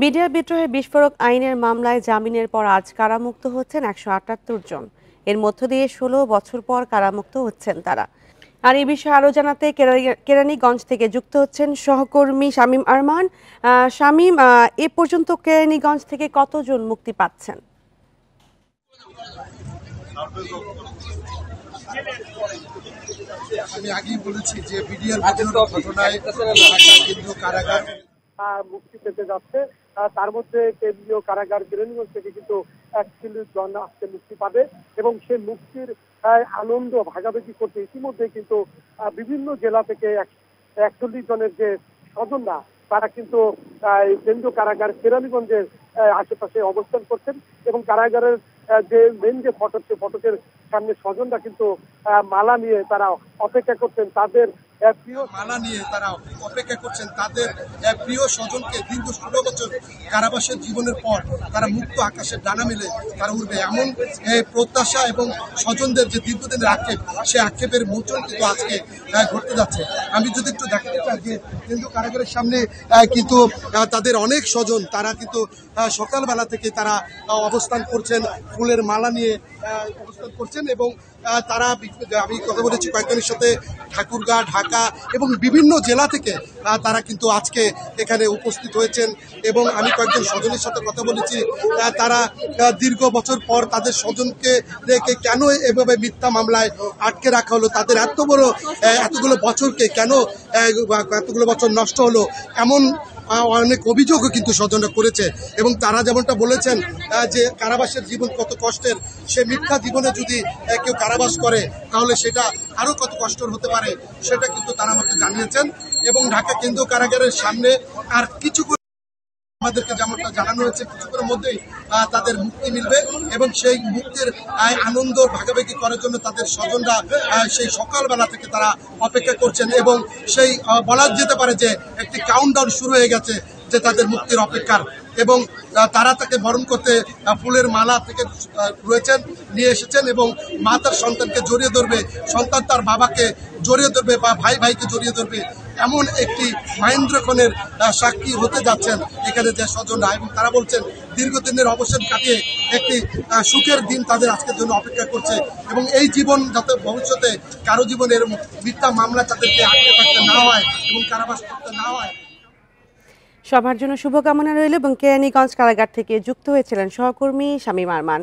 BDR বিদ্রোহে বিস্ফোরক আইনের মামলায় জামিনের পর আজ কারামুক্ত হচ্ছেন ১৭৮ জন। এর মধ্য দিয়ে ১৬ বছর পর কারামুক্ত হচ্ছেন তারা। আর এই বিষয়ে আরো জানাতে কেরানীগঞ্জ থেকে যুক্ত হচ্ছেন সহকর্মী শামীম আরমান। শামীম, এ পর্যন্ত কেরানীগঞ্জ থেকে কতজন মুক্তি পাচ্ছেন? আমি আগেই বলেছি যে বিডিআর ঘটনায় কেন্দ্রীয় কারাগার মুক্তি পেতে যাচ্ছে। তার মধ্যে কেন্দ্রীয় কারাগার কেরানীগঞ্জ থেকে কিন্তু ৪১ জন আজকে মুক্তি পাবে এবং সেই মুক্তির আনন্দ ভাগাভাগি করতে ইতিমধ্যে কিন্তু বিভিন্ন জেলা থেকে ৪১ জনের যে স্বজনরা তারা কিন্তু কেন্দ্রীয় কারাগার কেরানীগঞ্জের আশেপাশে অবস্থান করছেন এবং কারাগারের যে মেন যে ফটক ফটকের সামনে স্বজনরা কিন্তু মালা নিয়ে তারা অপেক্ষা করছেন তাদের প্রিয় স্বজনকে দীর্ঘ ১৬ বছর কারাবাসের জীবনের পর তারা মুক্ত আকাশের ডানা মেলে তারা উঠবে এমন প্রত্যাশা এবং স্বজনদের যে দীর্ঘদিনের আক্ষেপ সে আক্ষেপের মোচন কিন্তু আজকে ঘটতে যাচ্ছে। আমি যদি একটু দেখাতে চাই যে কেন্দ্রীয় কারাগারের সামনে কিন্তু তাদের অনেক স্বজন তারা কিন্তু সকালবেলা থেকে তারা অবস্থান করছেন, ফুলের মালা নিয়ে অবস্থান করছেন এবং তারা আমি কথা বলেছি কয়েকজনের সাথে ঠাকুরগাঁ, ঢাকা এবং বিভিন্ন জেলা থেকে তারা কিন্তু আজকে এখানে উপস্থিত হয়েছেন এবং আমি কয়েকজন স্বজনের সাথে কথা বলেছি। তারা দীর্ঘ বছর পর তাদের স্বজনকে রেখে কেন এভাবে মিথ্যা মামলায় আটকে রাখা হলো, তাদের এতগুলো বছরকে কেন এতগুলো বছর নষ্ট হলো, এমন অনেক অভিযোগও কিন্তু স্বজনরা করেছে এবং তারা যেমনটা বলেছেন যে কারাবাসের জীবন কত কষ্টের, সে মিথ্যা জীবনে যদি কেউ কারাবাস করে তাহলে সেটা আরো কত কষ্টের হতে পারে সেটা কিন্তু তারা আমাকে জানিয়েছেন। এবং ঢাকা কেন্দ্রীয় কারাগারের সামনে আর কিছু আমাদেরকে যেমনটা জানানো হয়েছে কিছুক্ষণের মধ্যেই তাদের মুক্তি মিলবে এবং সেই মুক্তির আনন্দ ভাগাভাগি করার জন্য তাদের স্বজনরা সেই সকালবেলা থেকে তারা অপেক্ষা করছেন এবং সেই বলা যেতে পারে যে একটি কাউন্টডাউন শুরু হয়ে গেছে যে তাদের মুক্তির অপেক্ষার এবং তারা তাকে বরণ করতে ফুলের মালা থেকে রয়েছেন নিয়ে এসেছেন এবং মা তার সন্তানকে জড়িয়ে ধরবে, সন্তান তার বাবাকে জড়িয়ে ধরবে বা ভাই ভাইকে জড়িয়ে ধরবে, এমন একটি মহেন্দ্রক্ষণের সাক্ষী হতে যাচ্ছেন এখানে যে স্বজনরা এবং তারা বলছেন দীর্ঘদিনের অবসান কাটিয়ে একটি সুখের দিন তাদের আজকের জন্য অপেক্ষা করছে এবং এই জীবন যাতে ভবিষ্যতে কারো জীবনের মিথ্যা মামলা তাদেরকে আটকে থাকতে না হয় এবং কারাবাস করতে না হয়। সবার জন্য শুভকামনা রইল এবং কেরানীগঞ্জ কারাগার থেকে যুক্ত হয়েছিলেন সহকর্মী শামীম আরমান।